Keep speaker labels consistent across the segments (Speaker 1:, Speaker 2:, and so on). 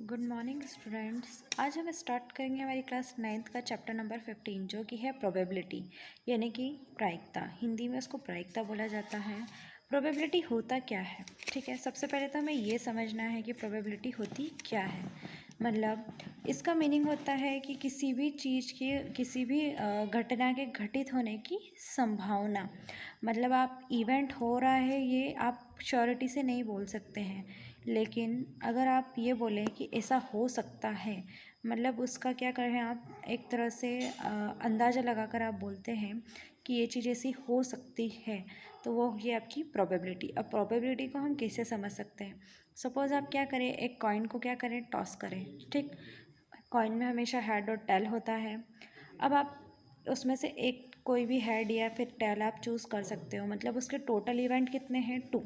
Speaker 1: Good morning students. आज हम start करेंगे हमारी क्लास 9th का चैप्टर नंबर 15 जो कि है प्रोबेबिलिटी यानी कि प्रायिकता। हिंदी में उसको प्रायिकता बोला जाता है। प्रोबेबिलिटी होता क्या है? ठीक है, सबसे पहले तो हमें ये समझना है कि प्रोबेबिलिटी होती क्या है। मतलब इसका मीनिंग होता है कि किसी भी चीज़ की, किसी भी घटना के घटित होने की संभावना। मतलब आप इवेंट हो रहा है ये आप श्योरिटी से नहीं बोल सकते हैं, लेकिन अगर आप ये बोलें कि ऐसा हो सकता है, मतलब उसका क्या करें आप एक तरह से अंदाज़ा लगाकर आप बोलते हैं कि ये चीज़ ऐसी हो सकती है, तो वो होगी आपकी प्रोबेबिलिटी। अब प्रोबेबिलिटी को हम कैसे समझ सकते हैं? सपोज़ आप क्या करें, एक कॉइन को क्या करें, टॉस करें। ठीक, कॉइन में हमेशा हेड और टेल होता है। अब आप उसमें से एक कोई भी हेड या फिर टेल आप चूज़ कर सकते हो। मतलब उसके टोटल इवेंट कितने हैं? 2।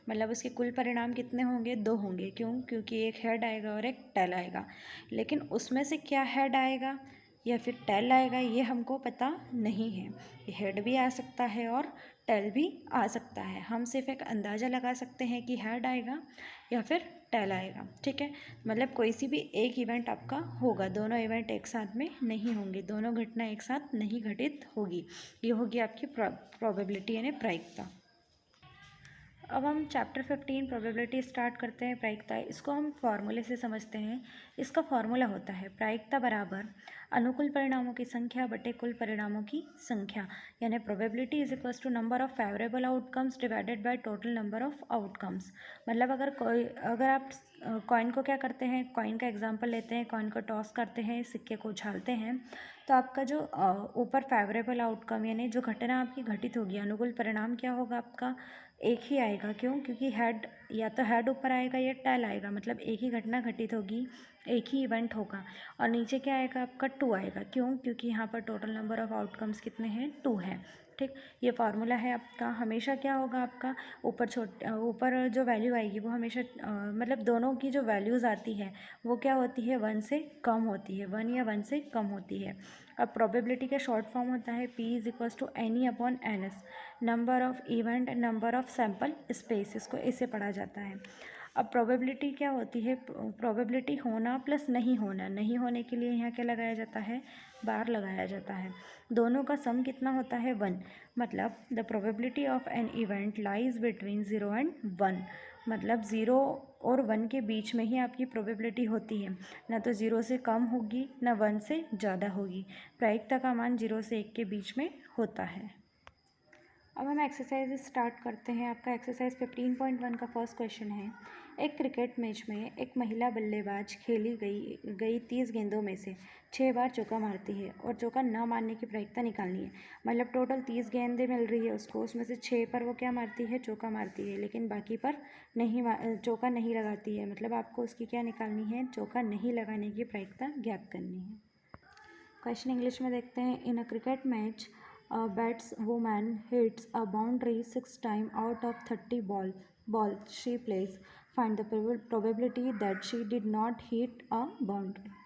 Speaker 1: मतलब उसके कुल परिणाम कितने होंगे? 2 होंगे। क्यों? क्योंकि एक हेड आएगा और एक टेल आएगा। लेकिन उसमें से क्या हेड आएगा या फिर टेल आएगा ये हमको पता नहीं है। हेड भी आ सकता है और टेल भी आ सकता है। हम सिर्फ एक अंदाज़ा लगा सकते हैं कि हेड आएगा या फिर टेल आएगा। ठीक है, मतलब कोई सी भी एक इवेंट आपका होगा, दोनों इवेंट एक साथ में नहीं होंगे, दोनों घटना एक साथ नहीं घटित होगी। ये होगी आपकी प्रोबेबिलिटी यानी प्रायिकता। अब हम चैप्टर 15 प्रोबेबिलिटी स्टार्ट करते हैं। प्रायिकता, इसको हम फॉर्मूले से समझते हैं। इसका फॉर्मूला होता है प्रायिकता बराबर अनुकूल परिणामों की संख्या बटे कुल परिणामों की संख्या, यानी probability is equals to number of favourable outcomes divided by total number of outcomes. मतलब अगर आप कॉइन को क्या करते हैं, कॉइन का एग्जांपल लेते हैं, कॉइन को टॉस करते हैं, सिक्के को उछालते हैं, तो आपका जो ऊपर फेवरेबल आउटकम यानी जो घटना आपकी घटित होगी, अनुकूल परिणाम क्या होगा आपका? एक ही आएगा। क्यों? क्योंकि हेड या तो हेड ऊपर आएगा या टेल आएगा। मतलब एक ही घटना घटित होगी, एक ही इवेंट होगा। और नीचे क्या आएगा आपका? 2 आएगा। क्यों? क्योंकि यहाँ पर टोटल नंबर ऑफ आउटकम्स कितने हैं? 2 हैं। ठीक, ये फार्मूला है आपका। हमेशा क्या होगा आपका? ऊपर जो वैल्यू आएगी वो हमेशा मतलब दोनों की जो वैल्यूज़ आती है वो क्या होती है? 1 से कम होती है, 1 या 1 से कम होती है। अब प्रोबेबिलिटी का शॉर्ट फॉर्म होता है P is equals to n E upon n S, number of event number of sample space, इसको ऐसे पढ़ा जाता है। अब प्रोबेबिलिटी क्या होती है? प्रोबेबिलिटी होना प्लस नहीं होना। नहीं होने के लिए यहाँ क्या लगाया जाता है? बार लगाया जाता है। दोनों का सम कितना होता है? 1। मतलब the probability of an event lies between 0 and 1। मतलब 0 और 1 के बीच में ही आपकी प्रोबेबिलिटी होती है। ना तो 0 से कम होगी ना 1 से ज़्यादा होगी। प्रायिकता का मान 0 से 1 के बीच में होता है। अब हम एक्सरसाइज स्टार्ट करते हैं। आपका एक्सरसाइज 15.1 का फर्स्ट क्वेश्चन है। एक क्रिकेट मैच में एक महिला बल्लेबाज खेली गई 30 गेंदों में से 6 बार चौका मारती है और चौका न मारने की प्रायिकता निकालनी है। मतलब टोटल 30 गेंदें मिल रही है उसको, उसमें से 6 पर वो क्या मारती है? चौका मारती है, लेकिन बाकी पर चौका नहीं लगाती है। मतलब आपको उसकी क्या निकालनी है? चौका नहीं लगाने की प्रायिकता ज्ञात करनी है। क्वेश्चन इंग्लिश में देखते हैं। In a cricket match a batswoman hits a boundary 6 times out of 30 balls she plays. Find the probability that she did not hit a boundary.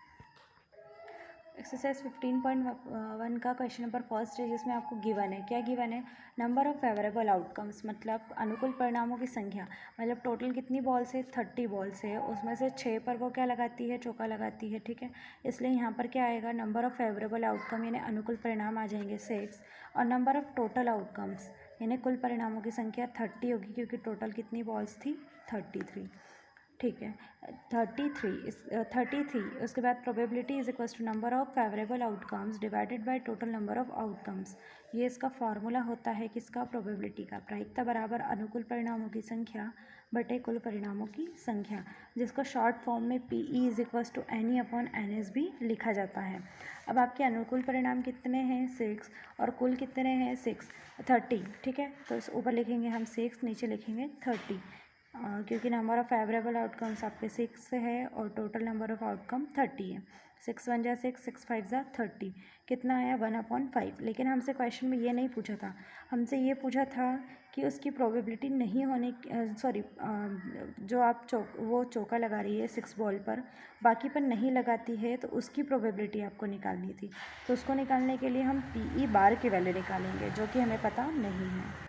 Speaker 1: Exercise 15.1 का क्वेश्चन नंबर फर्स्ट है, जिसमें आपको given है। क्या given है? Number of favourable outcomes, मतलब अनुकूल परिणामों की संख्या। मतलब टोटल कितनी बॉल्स है? 30 बॉल्स है। उसमें से 6 पर वो क्या लगाती है? चौका लगाती है। ठीक है, इसलिए यहाँ पर क्या आएगा? नंबर ऑफ फेवरेबल आउटकम यानी अनुकूल परिणाम आ जाएंगे 6, और नंबर ऑफ टोटल आउटकम्स यानी कुल परिणामों की संख्या 30 होगी, क्योंकि टोटल कितनी बॉल्स थी? 33। ठीक है, 33। उसके बाद probability is equals to number of favourable outcomes divided by total number of outcomes. ये इसका फार्मूला होता है किसका? प्रोबेबिलिटी का। प्रायिकता बराबर अनुकूल परिणामों की संख्या बटे कुल परिणामों की संख्या, जिसको शॉर्ट फॉर्म में P E is equals to n E upon n S भी लिखा जाता है। अब आपके अनुकूल परिणाम कितने हैं? 6, और कुल कितने हैं? 30। ठीक है, तो इस ऊपर लिखेंगे हम 6, नीचे लिखेंगे 30, क्योंकि नंबर ऑफ फेवरेबल आउटकम्स आपके 6 है और टोटल नंबर ऑफ आउटकम 30 है। 6 1 जा 6, 6 5 जा 30, कितना आया? 1/5। लेकिन हमसे क्वेश्चन में ये नहीं पूछा था, हमसे ये पूछा था कि उसकी प्रोबेबिलिटी नहीं होने सॉरी जो आप वो चौका लगा रही है 6 बॉल पर, बाकी पर नहीं लगाती है, तो उसकी प्रोबेबिलिटी आपको निकालनी थी। तो उसको निकालने के लिए हम पी ई बार की वैल्यू निकालेंगे, जो कि हमें पता नहीं है।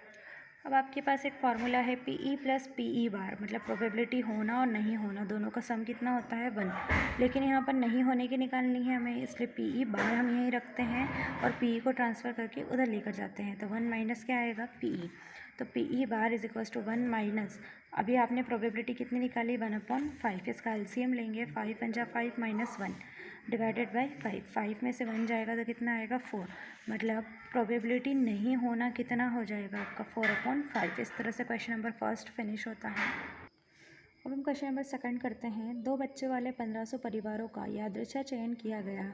Speaker 1: अब आपके पास एक फार्मूला है PE प्लस PE बार, मतलब प्रोबेबिलिटी होना और नहीं होना दोनों का सम कितना होता है 1। लेकिन यहाँ पर नहीं होने की निकालनी है हमें, इसलिए PE बार हम यहीं रखते हैं और PE को ट्रांसफ़र करके उधर लेकर जाते हैं। तो 1 माइनस क्या आएगा PE, तो PE bar is equals to 1 minus, अभी आपने प्रोबेबिलिटी कितनी निकाली 1/5, इसका एलसीएम लेंगे 5 पंजा 5 माइनस 1 डिवाइडेड बाई 5 में से 1 जाएगा तो कितना आएगा 4, मतलब प्रोबेबिलिटी नहीं होना कितना हो जाएगा आपका 4/5। इस तरह से क्वेश्चन नंबर फर्स्ट फिनिश होता है। अब हम क्वेश्चन नंबर सेकंड करते हैं। 2 बच्चों वाले 1500 परिवारों का यादृच्छा चयन किया गया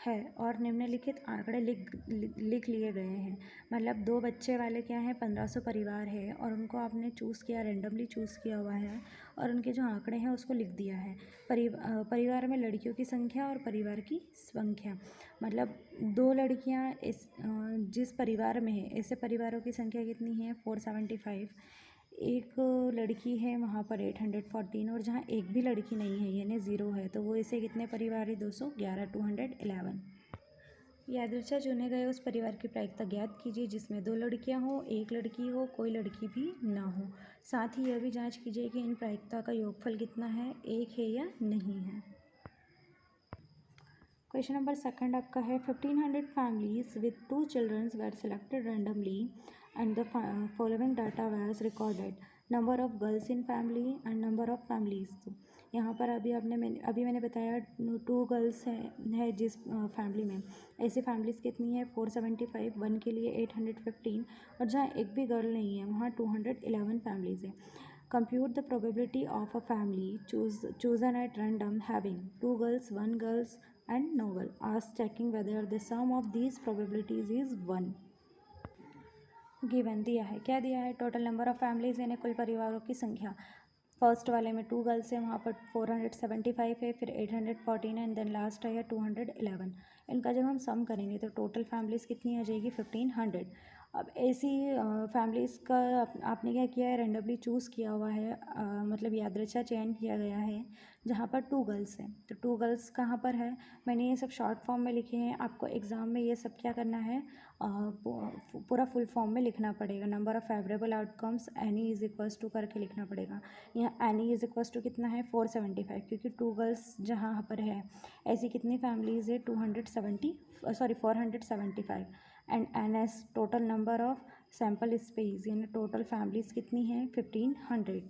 Speaker 1: है और निम्नलिखित आंकड़े लिख लिए गए हैं। मतलब 2 बच्चे वाले क्या हैं 1500 परिवार है और उनको आपने चूज़ किया, रेंडमली चूज़ किया हुआ है और उनके जो आंकड़े हैं उसको लिख दिया है। परिवार में लड़कियों की संख्या और परिवार की संख्या, मतलब 2 लड़कियां जिस परिवार में है ऐसे परिवारों की संख्या कितनी है 475, एक लड़की है वहाँ पर 814 और जहाँ एक भी लड़की नहीं है यानी 0 है तो वो ऐसे कितने परिवार है 211 211। यादृच्छा चुने गए उस परिवार की प्रायिकता ज्ञात कीजिए जिसमें 2 लड़कियां हो, एक लड़की हो, कोई लड़की भी ना हो। साथ ही यह भी जांच कीजिए कि इन प्रायिकता का योगफल कितना है, 1 है या नहीं है। क्वेश्चन नंबर सेकंड आपका है 1500 families with 2 childrens were selected randomly and the following data was recorded, number of girls in family and number of families. तो यहाँ पर अभी मैंने बताया 2 गर्ल्स है जिस फैमिली में, ऐसी फैमिलीज़ कितनी है 475, 1 के लिए 815 और जहाँ एक भी गर्ल नहीं है वहाँ 211 फैमिलीज़ है। Compute the probability of a family chosen at random having 2 girls, 1 girl and no girl. Ask checking whether the sum of these probabilities is 1. Given दिया है, क्या दिया है टोटल नंबर ऑफ़ फैमिलीज़ यानी कुल परिवारों की संख्या। फर्स्ट वाले में 2 गर्ल्स है वहाँ पर 475 है, फिर 814 है एंड देन लास्ट है 211। इनका जब हम सम करेंगे तो टोटल फैमिलीज़ कितनी आ जाएगी 1500। अब ऐसी फैमिलीज़ का आपने क्या किया है रेंडमली चूज़ किया हुआ है, मतलब यादृच्छा चयन किया गया है जहाँ पर 2 गर्ल्स हैं। तो 2 गर्ल्स कहाँ पर है, मैंने ये सब शॉर्ट फॉर्म में लिखे हैं, आपको एग्ज़ाम में ये सब क्या करना है पूरा फुल फॉर्म में लिखना पड़ेगा। Number of favourable outcomes n E is equals to करके लिखना पड़ेगा। यहाँ एनी इज इक्वल्स टू कितना है 475, क्योंकि 2 गर्ल्स जहाँ पर है ऐसी कितनी फैमिलीज़ है 475 and n S total number of sample space यानी टोटल फैमिलीज़ कितनी हैं 1500।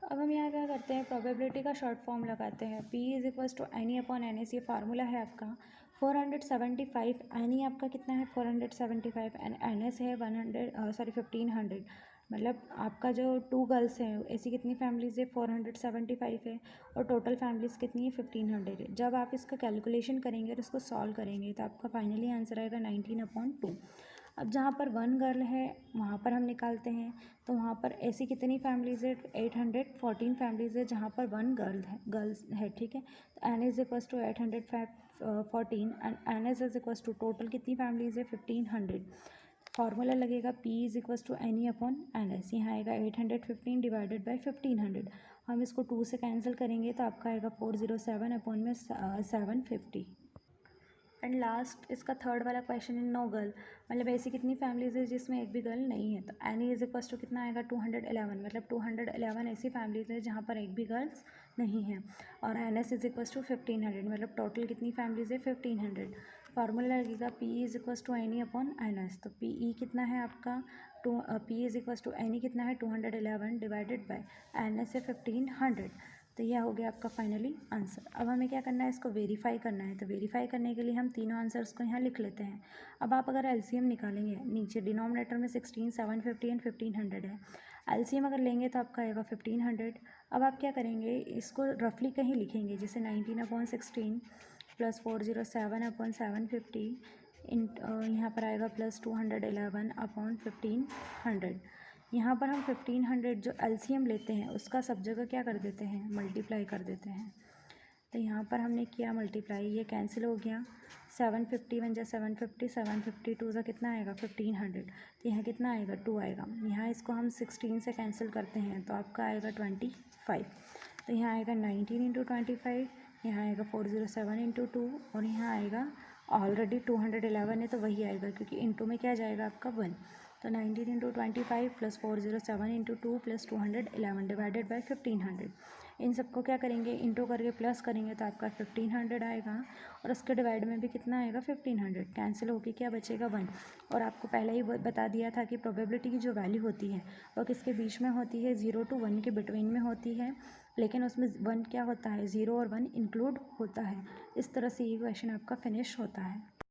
Speaker 1: अब हम यहाँ क्या करते हैं प्रोबेबिलिटी का शॉर्ट फॉर्म लगाते हैं, P is equals to n E upon n S, ये फार्मूला है आपका। 475 एनी आपका कितना है 475 एंड एन एस है 1500, मतलब आपका जो 2 गर्ल्स हैं ऐसी कितनी फैमिलीज़ है 475 है और टोटल फैमिलीज़ कितनी है 1500 है। जब आप इसका कैलकुलेशन करेंगे और इसको सॉल्व करेंगे तो आपका फाइनली आंसर आएगा 19/2। अब जहाँ पर 1 गर्ल है वहाँ पर हम निकालते हैं, तो वहाँ पर ऐसी कितनी फैमिलीज़ है 814 फैमिलीज़ है जहाँ पर 1 गर्ल्स है, ठीक है। तो n is equals to 814 and n S is equals to total कितनी फैमिलीज़ है 1500। फार्मूला लगेगा P is equals to n E upon n S, यहाँ आएगा 815 डिवाइडेड बाई 1500। हम इसको 2 से कैंसिल करेंगे तो आपका आएगा 407 अपॉन में 750। एंड लास्ट इसका थर्ड वाला क्वेश्चन है नो गर्ल, मतलब ऐसी कितनी फैमिलीज़ है जिसमें एक भी गर्ल नहीं है। तो एनी इज इक्वल्स टू कितना आएगा 211, मतलब 211 ऐसी फैमिलीज़ है जहाँ पर एक भी गर्ल्स नहीं है और n S is equals to 1500, मतलब टोटल कितनी फैमिलीज़ है 1500। फार्मूला लगेगा P is equals to n E upon n S, तो P E कितना है आपका P is equals to n E कितना है 211 डिवाइडेड बाई एन एस है 1500। तो यह हो गया आपका फाइनली आंसर। अब हमें क्या करना है इसको वेरीफाई करना है, तो वेरीफाई करने के लिए हम तीनों आंसर्स को यहाँ लिख लेते हैं। अब आप अगर एलसीएम निकालेंगे नीचे डिनोमिनेटर में 16, 750 एंड 1500 है, एलसीएम अगर लेंगे तो आपका आएगा 1500। अब आप क्या करेंगे इसको रफली कहीं लिखेंगे, जैसे 19/16 प्लस 407/750 यहाँ पर आएगा प्लस 211/1500। यहाँ पर हम 1500 जो एलसीएम लेते हैं उसका सब जगह क्या कर देते हैं मल्टीप्लाई कर देते हैं। तो यहाँ पर हमने किया मल्टीप्लाई, ये कैंसिल हो गया, 750 वन जा 750, 750 टू जा कितना आएगा 1500, तो यहाँ कितना आएगा 2 आएगा। यहाँ इसको हम 16 से कैंसिल करते हैं तो आपका आएगा 25, तो यहाँ आएगा 19 इंटू 25, यहाँ आएगा 407 इंटू 2 और यहाँ आएगा ऑलरेडी 211 है तो वही आएगा क्योंकि इंटू में क्या जाएगा आपका 1। तो 19 into 25 plus 407 into 2 plus 211 divided by 1500। इन सबको क्या करेंगे, इंटू करके प्लस करेंगे तो आपका 1500 आएगा, और उसके डिवाइड में भी कितना आएगा 1500। कैंसिल होके क्या बचेगा 1। और आपको पहले ही बता दिया था कि प्रोबेबिलिटी की जो वैल्यू होती है वो किसके बीच में होती है, 0 to 1 के बिटवीन में होती है, लेकिन उसमें 1 क्या होता है, 0 और 1 इंक्लूड होता है। इस तरह से ये क्वेश्चन आपका फिनिश होता है।